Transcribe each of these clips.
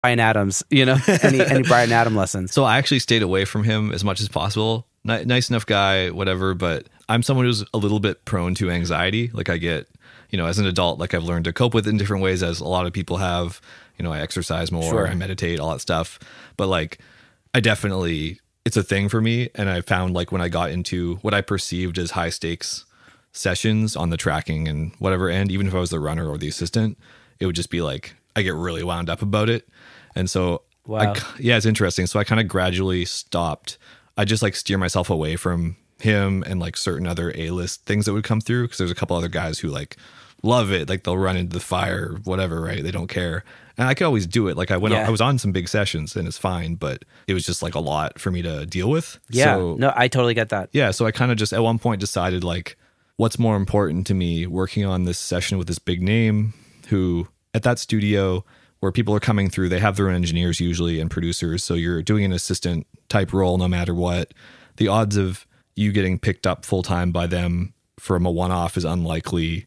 Bryan Adams, any Bryan Adams lessons. So I actually stayed away from him as much as possible. Nice enough guy, whatever, but I'm someone who's a little bit prone to anxiety. Like I get, as an adult, like I've learned to cope with it in different ways, as a lot of people have. I exercise more, Sure. I meditate, all that stuff. But like, I definitely, it's a thing for me. And I found like when I got into what I perceived as high stakes sessions on the tracking and whatever end, even if I was the runner or the assistant, it would just be like, I get really wound up about it. And so, Wow. it's interesting. So I kind of gradually stopped. I just like steer myself away from him and like certain other A-list things that would come through, because there's a couple other guys who like love it. Like they'll run into the fire, whatever, right? They don't care. And I could always do it. Like I was on some big sessions and it's fine, but it was just like a lot for me to deal with. Yeah. So, No, I totally get that. yeah. So I kind of just at one point decided like, what's more important to me, working on this session with this big name who at that studio where people are coming through, they have their own engineers usually and producers. So you're doing an assistant type role no matter what. The odds of you getting picked up full time by them from a one-off is unlikely.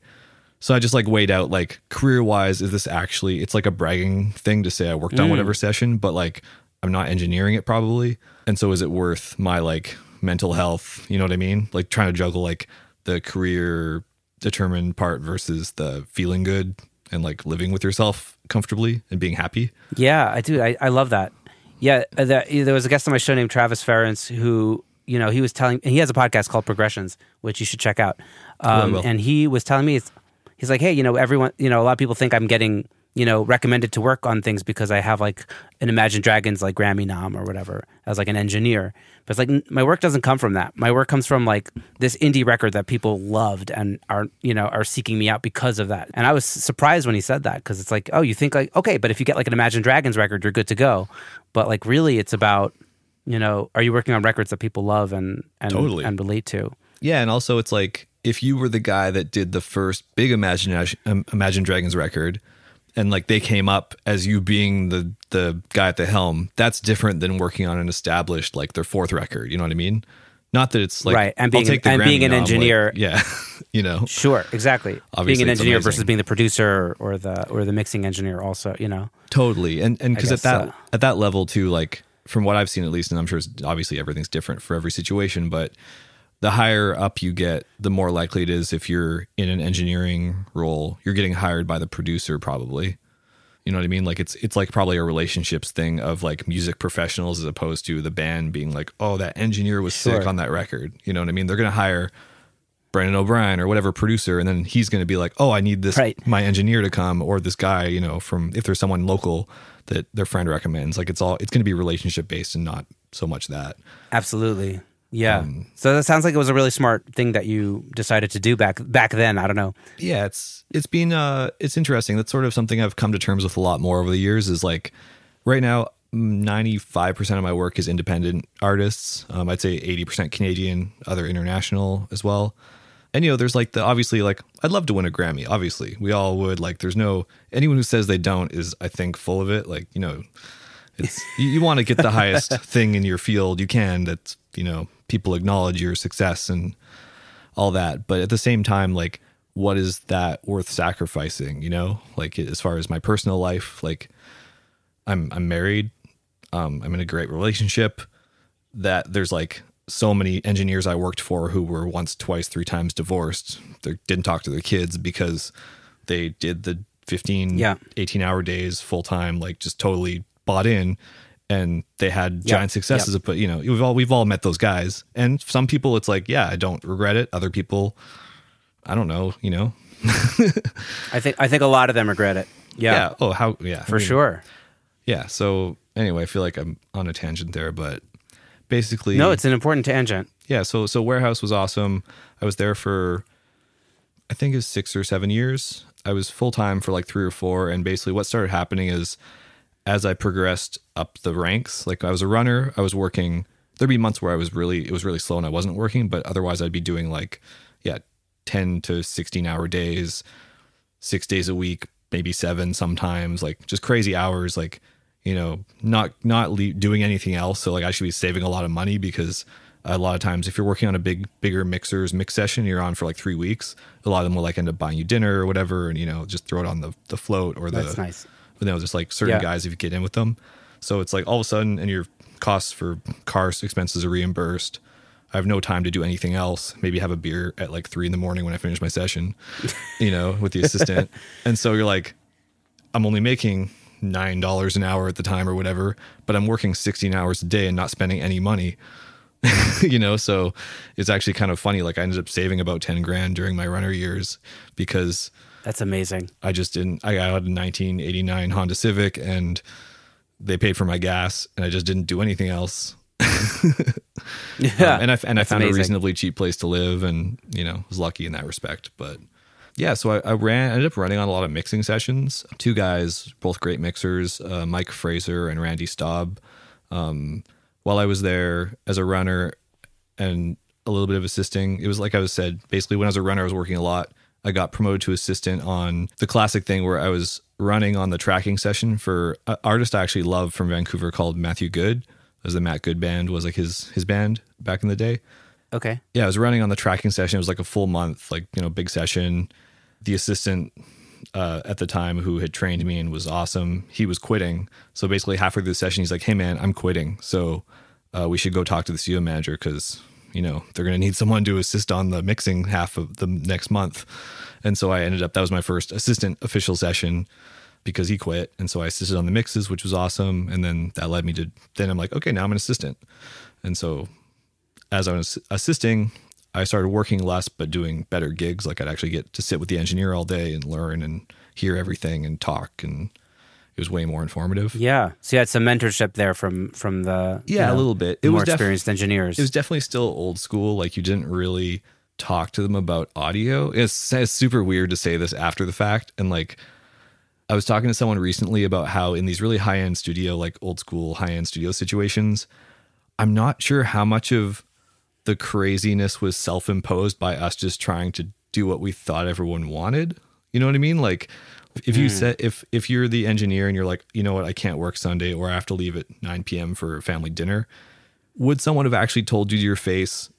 So I just like weighed out like career-wise, is this actually, it's like a bragging thing to say I worked on whatever session, but like I'm not engineering it probably. And so is it worth my like mental health? You know what I mean? Like trying to juggle like the career determined part versus the feeling good and like living with yourself comfortably and being happy. Yeah, I do. I love that. Yeah, there was a guest on my show named Travis Ferentz who, he was telling, and he has a podcast called Progressions, which you should check out. And he was telling me, he's like, hey, everyone, a lot of people think I'm getting, recommended to work on things because I have like an Imagine Dragons like Grammy nom or whatever as like an engineer. But it's like my work doesn't come from that. My work comes from like this indie record that people loved and are seeking me out because of that. And I was surprised when he said that, because it's like, oh, you think like, okay, but if you get like an Imagine Dragons record, you're good to go. But like really it's about, are you working on records that people love and Totally. and relate to? Yeah, and also it's like if you were the guy that did the first big Imagine Dragons record, and like they came up as you being the guy at the helm, that's different than working on an established like their fourth record. You know what I mean? Not that it's like right, and being an engineer. Like, yeah, Sure, exactly. Obviously being an engineer amazing. versus being the producer or the mixing engineer, also. Totally, and because guess, at that level too, like from what I've seen at least, and I'm sure obviously everything's different for every situation, but the higher up you get, the more likely it is if you're in an engineering role, you're getting hired by the producer probably. You know what I mean? Like it's like probably a relationships thing of like music professionals as opposed to the band being like, oh, that engineer was sick on that record. You know what I mean? They're going to hire Brendan O'Brien or whatever producer, and then he's going to be like, oh, I need this, my engineer to come, or this guy, from, if there's someone local that their friend recommends. Like it's going to be relationship based and not so much that. Absolutely. Yeah. So that sounds like it was a really smart thing that you decided to do back then. I don't know. Yeah, it's been it's interesting. That's sort of something I've come to terms with a lot more over the years, is like right now 95% of my work is independent artists. I'd say 80% Canadian, other international as well. And there's like obviously like I'd love to win a Grammy. Obviously, we all would. Like there's anyone who says they don't is, I think, full of it. Like, it's you want to get the highest thing in your field you can, that's, people acknowledge your success and all that. But at the same time, like, what is that worth sacrificing? Like as far as my personal life, like I'm married. I'm in a great relationship. That there's like so many engineers I worked for who were once, twice, 3 times divorced. They didn't talk to their kids because they did the 15, 18-hour days full time, like just totally bought in. And they had giant successes. But we've all met those guys. And some people, it's like, yeah, I don't regret it. Other people, I don't know. I think a lot of them regret it. Yeah. Yeah. Oh, how? Yeah. For sure. Yeah. So anyway, I feel like I'm on a tangent there, but basically, no, it's an important tangent. Yeah. So Warehouse was awesome. I was there for, I think it was 6 or 7 years. I was full time for like 3 or 4. And basically, what started happening is, as I progressed up the ranks, like I was a runner, I was working, there'd be months where it was really slow and I wasn't working, but otherwise I'd be doing like, 10 to 16 hour days, 6 days a week, maybe 7 sometimes, like just crazy hours, like, not doing anything else. So like I should be saving a lot of money, because a lot of times if you're working on a bigger mix session, you're on for like 3 weeks. A lot of them will like end up buying you dinner or whatever, and, just throw it on the float or That's nice. but then just like certain guys if you get in with them. So it's like all of a sudden, and your costs for car expenses are reimbursed. I have no time to do anything else. Maybe have a beer at like 3 a.m. when I finish my session, with the assistant. And so you're like, I'm only making $9 an hour at the time or whatever, but I'm working 16 hours a day and not spending any money. So it's actually kind of funny. Like I ended up saving about 10 grand during my runner years because that's amazing. I had a 1989 Honda Civic and they paid for my gas and I just didn't do anything else. And I found amazing. A reasonably cheap place to live and, was lucky in that respect. But yeah, so I ended up running on a lot of mixing sessions. 2 guys, both great mixers, Mike Fraser and Randy Staub. While I was there as a runner and a little bit of assisting, it was like I said, basically when I was a runner, I was working a lot. I got promoted to assistant on the classic thing where I was running on the tracking session for an artist I actually love from Vancouver called Matthew Good. As the Matt Good band was like his band back in the day. Okay. Yeah, I was running on the tracking session. It was like a full month, big session. The assistant at the time who had trained me and was awesome, he was quitting. So basically halfway through the session, he's like, hey man, I'm quitting. So we should go talk to the studio manager because, they're going to need someone to assist on the mixing half of the next month. And so that was my first assistant official session because he quit. And so I assisted on the mixes, which was awesome. And then that led me then I'm like, okay, now I'm an assistant. And so as I was assisting, I started working less, but doing better gigs. Like I'd actually get to sit with the engineer all day and learn and hear everything and talk. And it was way more informative. Yeah. So you had some mentorship there from the a little bit. It more was experienced engineers. It was definitely still old school. Like you didn't really talk to them about audio. It's super weird to say this after the fact. And like I was talking to someone recently about how in these really high-end studio, like old school high-end studio situations, I'm not sure how much of the craziness was self-imposed by us just trying to do what we thought everyone wanted. You know what I mean? Like if you said, if you're the engineer and you're like, you know what, I can't work Sunday or I have to leave at 9 p.m. for family dinner, would someone have actually told you to your face,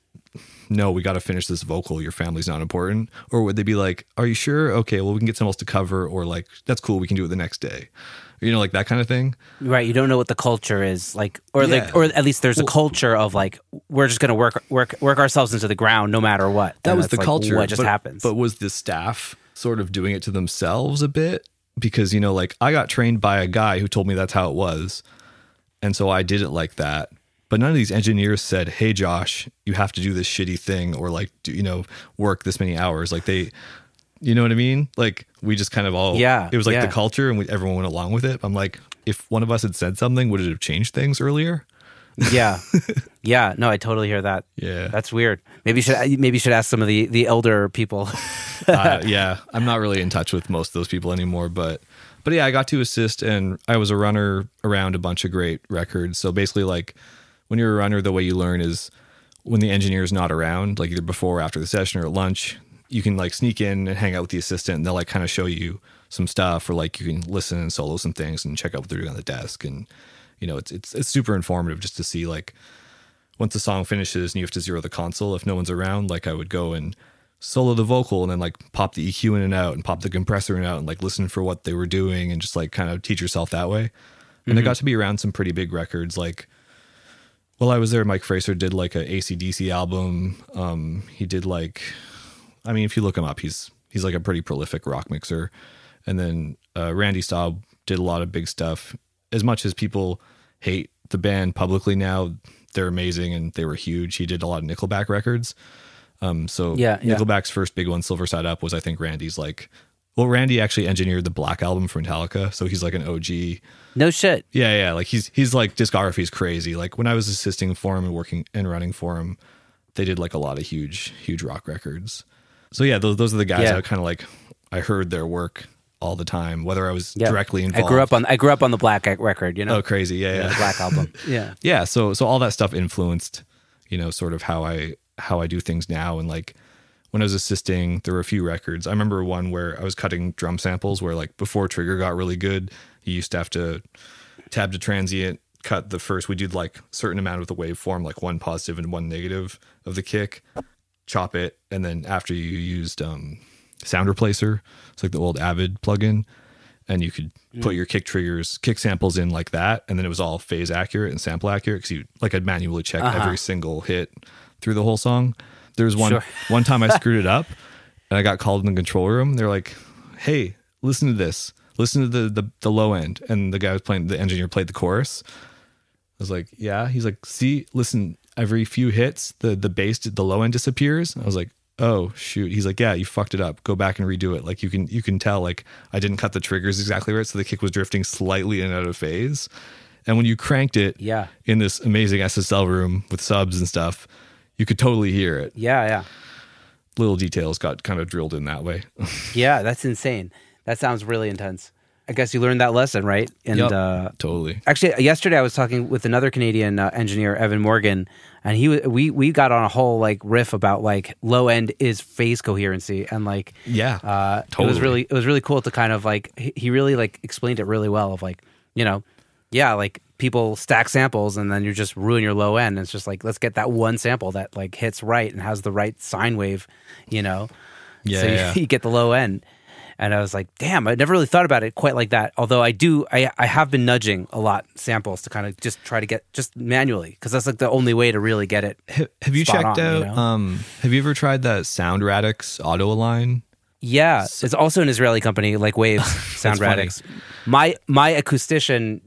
no, we got to finish this vocal, your family's not important? Or would they be like, are you sure? Okay, well, we can get someone else to cover, or like, that's cool, we can do it the next day. Like that kind of thing. Right. You don't know what the culture is like, or at least there's a culture of like, we're just going to work ourselves into the ground no matter what. That was the culture. What just happens. But was the staff sort of doing it to themselves a bit? Because, like I got trained by a guy who told me that's how it was. And so I did it like that. But none of these engineers said, hey, Josh, you have to do this shitty thing or like, work this many hours. Like you know what I mean? Like we just kind of all, it was like the culture and everyone went along with it. I'm like, if one of us had said something, would it have changed things earlier? Yeah. Yeah. No, I totally hear that. Yeah. That's weird. Maybe you should ask some of the elder people. Yeah. I'm not really in touch with most of those people anymore, but yeah, I got to assist and I was a runner around a bunch of great records. So basically like when you're a runner, the way you learn is when the engineer is not around, like either before or after the session or at lunch, you can like sneak in and hang out with the assistant and they'll like kind of show you some stuff or like you can listen and solo some things and check out what they're doing on the desk. And, it's super informative just to see like once the song finishes and you have to zero the console, if no one's around, like I would go and solo the vocal and then like pop the EQ in and out and pop the compressor in and out and like listen for what they were doing and just like kind of teach yourself that way. And I got to be around some pretty big records. Like while I was there, Mike Fraser did like a AC/DC album. He did like, I mean, if you look him up, he's like a pretty prolific rock mixer. And then Randy Staub did a lot of big stuff. As much as people hate the band publicly now, they're amazing and they were huge. He did a lot of Nickelback records. Nickelback's first big one, Silver Side Up, was I think Randy's like, well, Randy actually engineered the Black Album for Metallica, so he's like an OG. No shit. Yeah. Like he's like discography's crazy. Like when I was assisting for him and working and running for him, they did like a lot of huge rock records. So yeah, those are the guys that kind of like I heard their work all the time, whether I was directly involved. I grew up on the Black record, Oh, crazy. Yeah. The Black Album. Yeah. Yeah. So all that stuff influenced, sort of how I do things now. And like when I was assisting, there were a few records. I remember one where I was cutting drum samples where like before Trigger got really good, you used to have to tab to transient, cut the first, we did like a certain amount of the waveform, like one positive and one negative of the kick, chop it. And then after you used sound replacer, it's like the old Avid plugin, and you could put your kick samples in like that, and then it was all phase accurate and sample accurate because I'd manually check every single hit through the whole song. There was one time I screwed it up, and I got called in the control room. They're like, "Hey, listen to this. Listen to the low end." And the guy was playing, the engineer played the chorus. I was like, "Yeah." He's like, "See, listen. Every few hits, the bass, the low end disappears." I was like, "Oh shoot." He's like, "Yeah, you fucked it up. Go back and redo it. Like you can tell like I didn't cut the triggers exactly right, so the kick was drifting slightly in and out of phase. And when you cranked it in this amazing SSL room with subs and stuff, you could totally hear it." Yeah. Little details got kind of drilled in that way. Yeah, that's insane. That sounds really intense. I guess you learned that lesson, right? And totally. Actually, yesterday I was talking with another Canadian engineer, Evan Morgan, and we got on a whole like riff about like low end is phase coherency, and like totally. It was really cool to kind of like he really like explained it really well of like like people stack samples and then you just ruin your low end. And it's just like let's get that one sample that like hits right and has the right sine wave, so you get the low end. And I was like, damn, I never really thought about it quite like that. Although I have been nudging a lot samples to kind of just try to get just manually because that's like the only way to really get it. Have you checked out? Have you ever tried that Sound Radix Auto Align? Yeah, it's also an Israeli company like Waves Sound Radix. My acoustician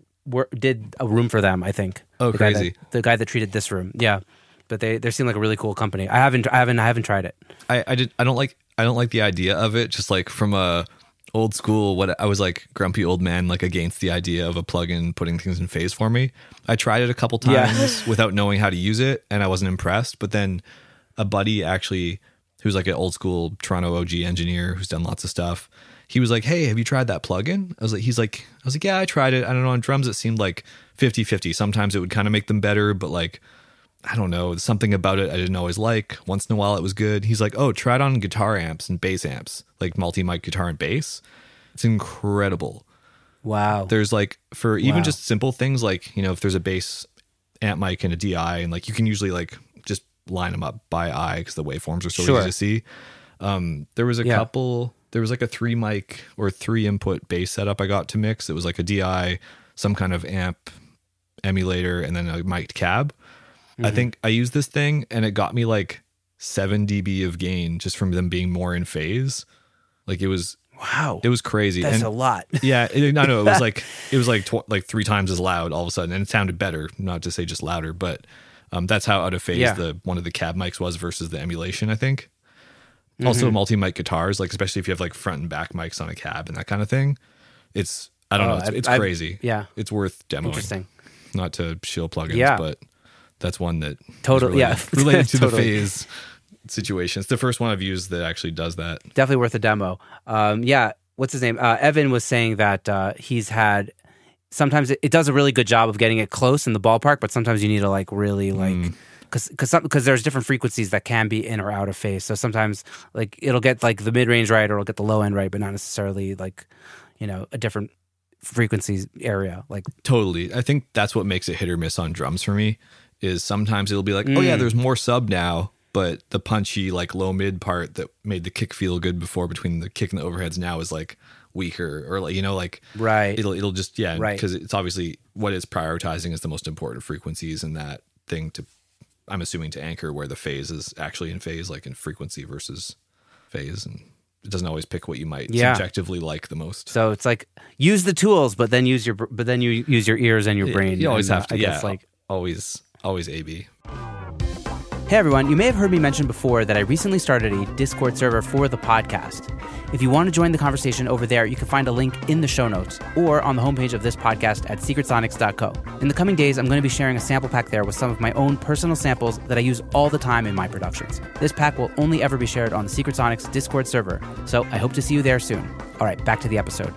did a room for them. I think. Oh, crazy! The guy that treated this room. Yeah, but they seem like a really cool company. I haven't tried it. I don't like the idea of it, just like from a old school, what I was like grumpy old man, like against the idea of a plugin putting things in phase for me. I tried it a couple times without knowing how to use it and I wasn't impressed. But then a buddy actually, who's like an old school Toronto OG engineer who's done lots of stuff, he was like, "Hey, have you tried that plugin?" I was like, "Yeah, I tried it. I don't know. On drums, it seemed like 50-50. Sometimes it would kind of make them better, but like, I don't know, something about it I didn't always like. Once in a while it was good." He's like, "Oh, try it on guitar amps and bass amps, like multi-mic guitar and bass. It's incredible." Wow. There's like, for even just simple things like, if there's a bass amp mic and a DI, and like you can usually like just line them up by eye because the waveforms are so easy to see. There was there was like a 3 mic or 3 input bass setup I got to mix. It was like a DI, some kind of amp emulator, and then a mic'd cab. I think I used this thing and it got me like 7 dB of gain just from them being more in phase. Like it was crazy. That's a lot. Yeah, it was like 3 times as loud all of a sudden, and it sounded better. Not to say just louder, but that's how out of phase one of the cab mics was versus the emulation, I think. Also, multi-mic guitars, like especially if you have like front and back mics on a cab and that kind of thing, it's it's crazy. It's worth demoing. Interesting. Not to shill plugins, but that's one that totally related to the phase situation. It's the first one I've used that actually does that. Definitely worth a demo. What's his name? Evan was saying that he's had sometimes it does a really good job of getting it close in the ballpark, but sometimes you need to like really like because there's different frequencies that can be in or out of phase. So sometimes like it'll get like the mid range right or it'll get the low end right, but not necessarily like a different frequencies area. Like totally, I think that's what makes it hit or miss on drums for me. Is sometimes it'll be like, oh yeah, there's more sub now, but the punchy like low mid part that made the kick feel good before between the kick and the overheads now is like weaker, or like right. It'll just because it's obviously what it's prioritizing is the most important frequencies in that thing I'm assuming to anchor where the phase is actually in phase, like in frequency versus phase, and it doesn't always pick what you might subjectively like the most. So it's like use the tools, but then you use your ears and your brain. You always have to. I guess like always AB. Hey everyone, you may have heard me mention before that I recently started a Discord server for the podcast. If you want to join the conversation over there, you can find a link in the show notes or on the homepage of this podcast at secretsonics.co. In the coming days, I'm going to be sharing a sample pack there with some of my own personal samples that I use all the time in my productions. This pack will only ever be shared on the Secret Sonics Discord server, so I hope to see you there soon. All right, back to the episode.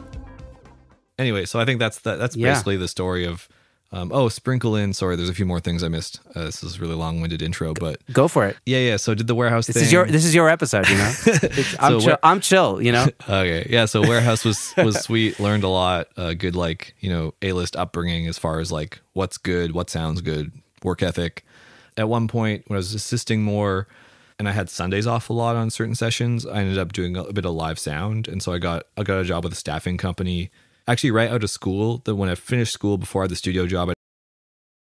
Anyway, so I think that's basically the story of sprinkle in. Sorry, there's a few more things I missed. This is a really long-winded intro, but go for it. Yeah. So did the warehouse thing. This is your episode, I'm chill, Okay, yeah. So warehouse was sweet. Learned a lot. Good A-list upbringing as far as like what's good, what sounds good, work ethic. At one point when I was assisting more, and I had Sundays off a lot on certain sessions, I ended up doing a bit of live sound, and so I got a job with a staffing company actually right out of school, when I finished school before I had the studio job,